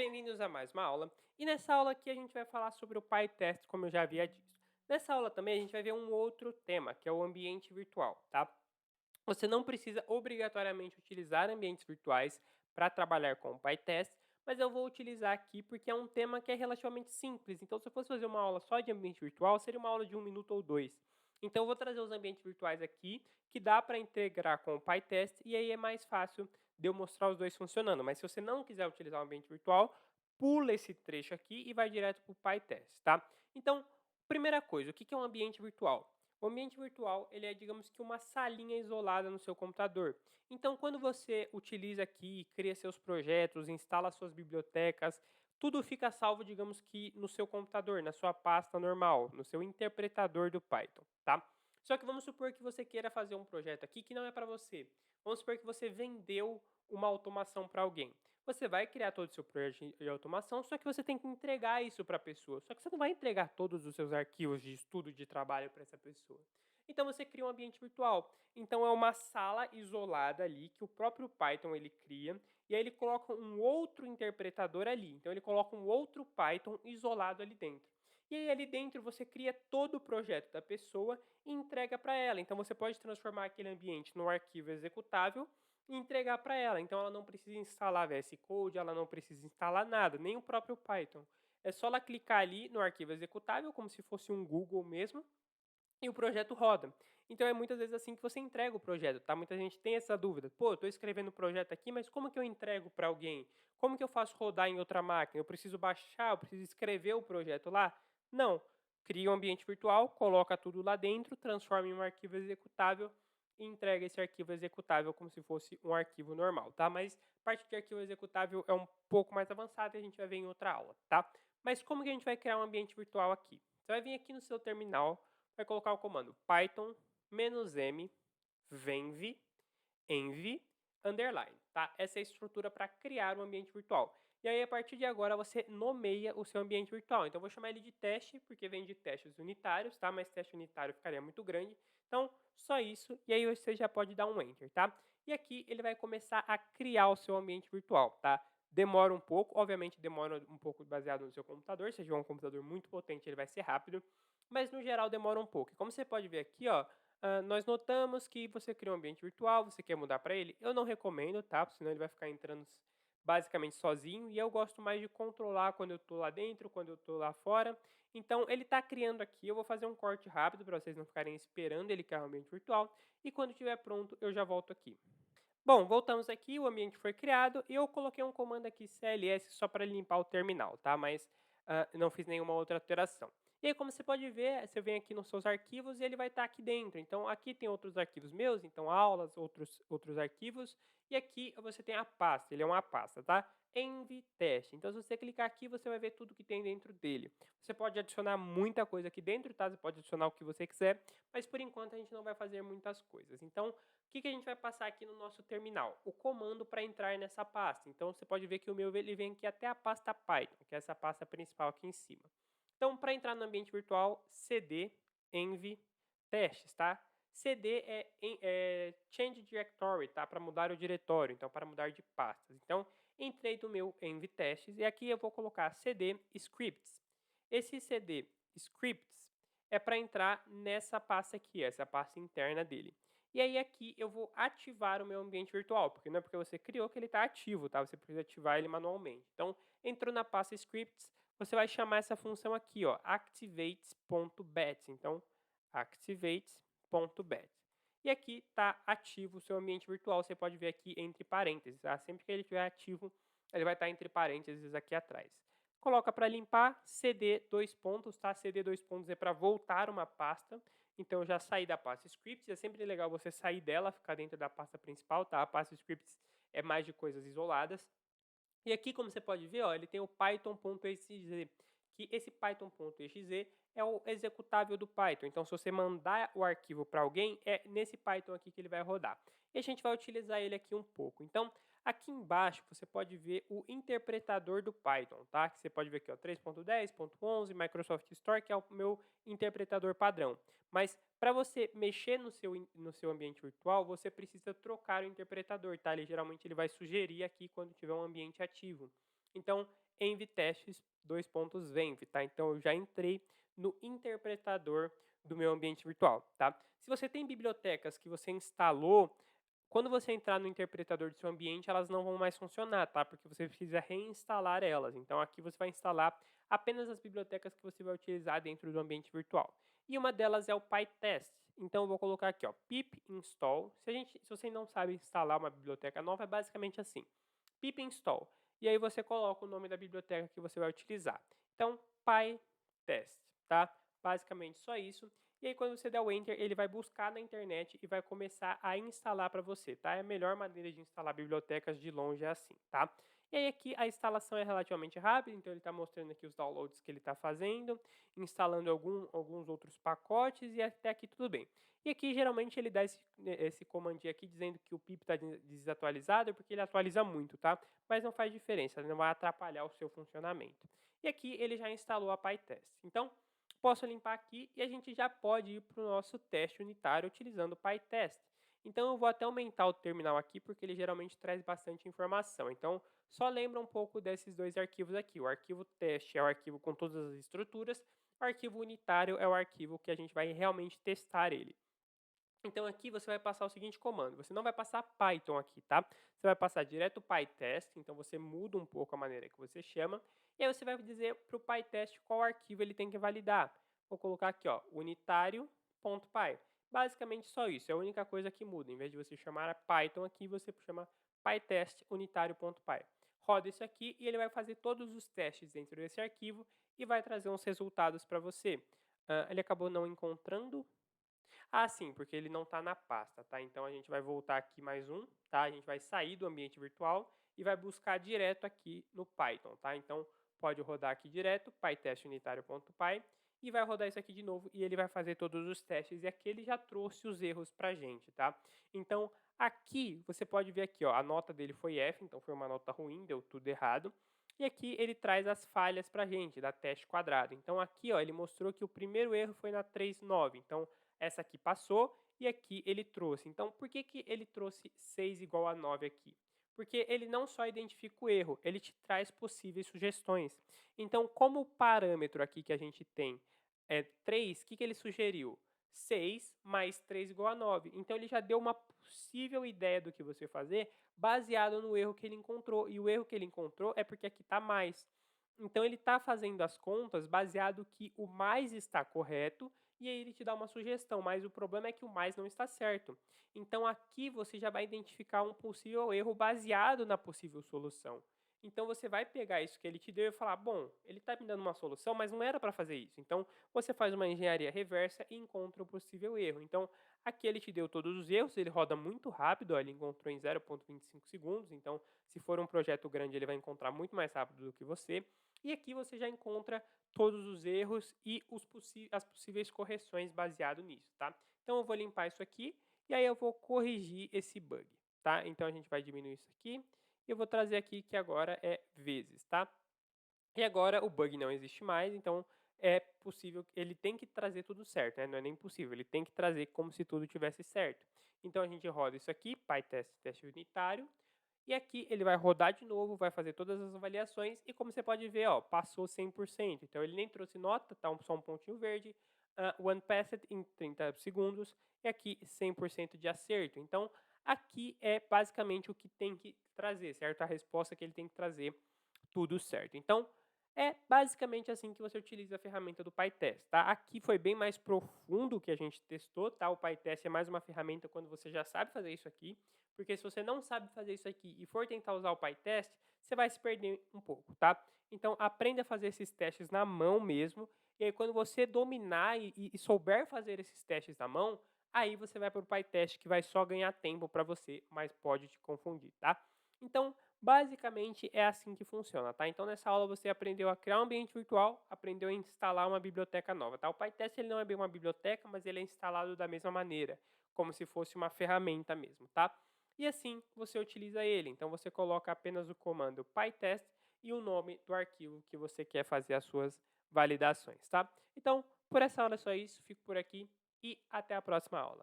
bem-vindos a mais uma aula. E nessa aula aqui a gente vai falar sobre o PyTest, como eu já havia dito. Nessa aula também a gente vai ver um outro tema, que é o ambiente virtual, tá? Você não precisa obrigatoriamente utilizar ambientes virtuais para trabalhar com o PyTest, mas eu vou utilizar aqui porque é um tema que é relativamente simples. Então, se eu fosse fazer uma aula só de ambiente virtual, seria uma aula de 1 minuto ou dois. Então, eu vou trazer os ambientes virtuais aqui, que dá para integrar com o PyTest, e aí é mais fácil de eu mostrar os dois funcionando. Mas se você não quiser utilizar o ambiente virtual, pula esse trecho aqui e vai direto para o PyTest, tá? Então, primeira coisa, o que é um ambiente virtual? O ambiente virtual, ele é, digamos que, uma salinha isolada no seu computador. Então, quando você utiliza aqui, cria seus projetos, instala suas bibliotecas, tudo fica salvo, digamos que, no seu computador, na sua pasta normal, no seu interpretador do Python, tá? Só que vamos supor que você queira fazer um projeto aqui que não é para você. Vamos supor que você vendeu uma automação para alguém. Você vai criar todo o seu projeto de automação, só que você tem que entregar isso para a pessoa. Só que você não vai entregar todos os seus arquivos de estudo, de trabalho para essa pessoa. Então você cria um ambiente virtual. Então é uma sala isolada ali que o próprio Python ele cria e aí ele coloca um outro interpretador ali. Então ele coloca um outro Python isolado ali dentro. E aí ali dentro você cria todo o projeto da pessoa e entrega para ela. Então você pode transformar aquele ambiente no arquivo executável e entregar para ela. Então ela não precisa instalar VS Code, ela não precisa instalar nada, nem o próprio Python. É só ela clicar ali no arquivo executável, como se fosse um Google mesmo, e o projeto roda. Então é muitas vezes assim que você entrega o projeto, tá? Muita gente tem essa dúvida. Pô, eu estou escrevendo o projeto aqui, mas como que eu entrego para alguém? Como que eu faço rodar em outra máquina? Eu preciso baixar, eu preciso escrever o projeto lá? Não. Cria um ambiente virtual, coloca tudo lá dentro, transforma em um arquivo executável e entrega esse arquivo executável como se fosse um arquivo normal, tá? Mas a parte de arquivo executável é um pouco mais avançada e a gente vai ver em outra aula, tá? Mas como que a gente vai criar um ambiente virtual aqui? Você vai vir aqui no seu terminal, vai colocar o comando python "-m venv env underline", tá? Essa é a estrutura para criar um ambiente virtual. E aí, a partir de agora, você nomeia o seu ambiente virtual. Então, eu vou chamar ele de teste, porque vem de testes unitários, tá? Mas teste unitário ficaria muito grande. Então, só isso. E aí, você já pode dar um Enter, tá? E aqui, ele vai começar a criar o seu ambiente virtual, tá? Demora um pouco, obviamente demora um pouco baseado no seu computador. Se tiver um computador muito potente, ele vai ser rápido. Mas, no geral, demora um pouco. E como você pode ver aqui, ó, nós notamos que você criou um ambiente virtual, você quer mudar para ele. Eu não recomendo, tá? Senão ele vai ficar entrando basicamente sozinho. E eu gosto mais de controlar quando eu estou lá dentro, quando eu estou lá fora. Então ele está criando aqui. Eu vou fazer um corte rápido para vocês não ficarem esperando ele criar um ambiente virtual. E quando estiver pronto, eu já volto aqui. Bom, voltamos aqui, o ambiente foi criado e eu coloquei um comando aqui CLS só para limpar o terminal, tá? Mas não fiz nenhuma outra alteração. E aí, como você pode ver, você vem aqui nos seus arquivos e ele vai estar aqui dentro. Então, aqui tem outros arquivos meus, então aulas, outros arquivos. E aqui você tem a pasta, ele é uma pasta, tá? Env teste. Então, se você clicar aqui, você vai ver tudo que tem dentro dele. Você pode adicionar muita coisa aqui dentro, tá? Você pode adicionar o que você quiser, mas por enquanto a gente não vai fazer muitas coisas. Então, o que a gente vai passar aqui no nosso terminal? O comando para entrar nessa pasta. Então, você pode ver que o meu ele vem aqui até a pasta Python, que é essa pasta principal aqui em cima. Então, para entrar no ambiente virtual, cd env testes, tá? cd é change directory, tá? Para mudar o diretório, então para mudar de pastas. Então, entrei no meu env testes e aqui eu vou colocar cd scripts. Esse cd scripts é para entrar nessa pasta aqui, essa pasta interna dele. E aí aqui eu vou ativar o meu ambiente virtual, porque não é porque você criou que ele está ativo, tá? Você precisa ativar ele manualmente. Então, entrou na pasta scripts, você vai chamar essa função aqui, ó, activates.bat. Então, activates.bat. E aqui está ativo o seu ambiente virtual. Você pode ver aqui entre parênteses. Tá? Sempre que ele estiver ativo, ele vai estar entre parênteses aqui atrás. Coloca para limpar, cd dois pontos, tá? Cd dois pontos é para voltar uma pasta. Então, eu já saí da pasta scripts. É sempre legal você sair dela, ficar dentro da pasta principal, tá? A pasta scripts é mais de coisas isoladas. E aqui, como você pode ver, ó, ele tem o python.exe, que esse python.exe é o executável do Python. Então, se você mandar o arquivo para alguém, é nesse Python aqui que ele vai rodar. E a gente vai utilizar ele aqui um pouco. Então, aqui embaixo, você pode ver o interpretador do Python, tá? Que você pode ver aqui, ó, 3.10.11, Microsoft Store, que é o meu interpretador padrão. Mas, para você mexer no seu ambiente virtual, você precisa trocar o interpretador, tá? Geralmente ele vai sugerir aqui quando tiver um ambiente ativo. Então, env testes, dois pontos venv, tá? Então, eu já entrei no interpretador do meu ambiente virtual, tá? Se você tem bibliotecas que você instalou, quando você entrar no interpretador do seu ambiente, elas não vão mais funcionar, tá? Porque você precisa reinstalar elas. Então, aqui você vai instalar apenas as bibliotecas que você vai utilizar dentro do ambiente virtual. E uma delas é o PyTest. Então, eu vou colocar aqui, ó, pip install. Se você não sabe instalar uma biblioteca nova, é basicamente assim: pip install. E aí você coloca o nome da biblioteca que você vai utilizar. Então, PyTest, tá? Basicamente só isso. E aí, quando você der o Enter, ele vai buscar na internet e vai começar a instalar para você, tá? É a melhor maneira de instalar bibliotecas de longe é assim, tá? E aí, aqui a instalação é relativamente rápida, então ele está mostrando aqui os downloads que ele está fazendo, instalando alguns outros pacotes e até aqui tudo bem. E aqui, geralmente, ele dá esse comandinho aqui dizendo que o pip está desatualizado, porque ele atualiza muito, tá? Mas não faz diferença, não vai atrapalhar o seu funcionamento. E aqui ele já instalou a PyTest. Então, posso limpar aqui e a gente já pode ir para o nosso teste unitário utilizando o PyTest. Então eu vou até aumentar o terminal aqui porque ele geralmente traz bastante informação. Então só lembra um pouco desses dois arquivos aqui. O arquivo teste é o arquivo com todas as estruturas, o arquivo unitário é o arquivo que a gente vai realmente testar ele. Então aqui você vai passar o seguinte comando, você não vai passar Python aqui, tá? Você vai passar direto o PyTest, então você muda um pouco a maneira que você chama, e aí você vai dizer para o PyTest qual arquivo ele tem que validar. Vou colocar aqui, ó, unitário.py. Basicamente só isso, é a única coisa que muda. Em vez de você chamar Python aqui, você chama PyTest unitário.py. Roda isso aqui e ele vai fazer todos os testes dentro desse arquivo e vai trazer uns resultados para você. Ele acabou não encontrando. Ah, sim, porque ele não está na pasta, tá? Então a gente vai voltar aqui mais um, tá? A gente vai sair do ambiente virtual e vai buscar direto aqui no Python, tá? Então pode rodar aqui direto, pytestunitário.py, e vai rodar isso aqui de novo e ele vai fazer todos os testes e aqui ele já trouxe os erros pra gente, tá? Então aqui você pode ver aqui, ó, a nota dele foi F, então foi uma nota ruim, deu tudo errado. E aqui ele traz as falhas pra gente, da teste quadrado. Então aqui, ó, ele mostrou que o primeiro erro foi na 3.9, então essa aqui passou e aqui ele trouxe. Então, por que, que ele trouxe 6 igual a 9 aqui? Porque ele não só identifica o erro, ele te traz possíveis sugestões. Então, como o parâmetro aqui que a gente tem é 3, o que, que ele sugeriu? 6 mais 3 igual a 9. Então, ele já deu uma possível ideia do que você fazer baseado no erro que ele encontrou. E o erro que ele encontrou é porque aqui está mais. Então, ele está fazendo as contas baseado que o mais está correto e aí ele te dá uma sugestão, mas o problema é que o mais não está certo. Então aqui você já vai identificar um possível erro baseado na possível solução. Então você vai pegar isso que ele te deu e falar, bom, ele está me dando uma solução, mas não era para fazer isso. Então você faz uma engenharia reversa e encontra o possível erro. Então aqui ele te deu todos os erros, ele roda muito rápido, ó, ele encontrou em 0,25 segundos. Então se for um projeto grande ele vai encontrar muito mais rápido do que você. E aqui você já encontra todos os erros e as possíveis correções baseado nisso, tá? Então eu vou limpar isso aqui e aí eu vou corrigir esse bug, tá? Então a gente vai diminuir isso aqui e eu vou trazer aqui que agora é vezes, tá? E agora o bug não existe mais, então é possível, ele tem que trazer tudo certo, né? Não é nem possível, ele tem que trazer como se tudo tivesse certo. Então a gente roda isso aqui, PyTest teste unitário, e aqui ele vai rodar de novo, vai fazer todas as avaliações e como você pode ver, ó, passou 100%. Então ele nem trouxe nota, tá só um pontinho verde. One passed em 30 segundos e aqui 100% de acerto. Então aqui é basicamente o que tem que trazer, certo? A resposta que ele tem que trazer tudo certo. Então é basicamente assim que você utiliza a ferramenta do PyTest, tá? Aqui foi bem mais profundo o que a gente testou, tá? O PyTest é mais uma ferramenta quando você já sabe fazer isso aqui, porque se você não sabe fazer isso aqui e for tentar usar o PyTest, você vai se perder um pouco, tá? Então aprenda a fazer esses testes na mão mesmo, e aí quando você dominar e souber fazer esses testes na mão, aí você vai para o PyTest que vai só ganhar tempo para você, mas pode te confundir, tá? Então, basicamente é assim que funciona, tá? Então nessa aula você aprendeu a criar um ambiente virtual, aprendeu a instalar uma biblioteca nova, tá? O PyTest ele não é bem uma biblioteca, mas ele é instalado da mesma maneira, como se fosse uma ferramenta mesmo, tá? E assim você utiliza ele. Então você coloca apenas o comando pytest e o nome do arquivo que você quer fazer as suas validações, tá? Então, por essa aula é só isso, fico por aqui e até a próxima aula.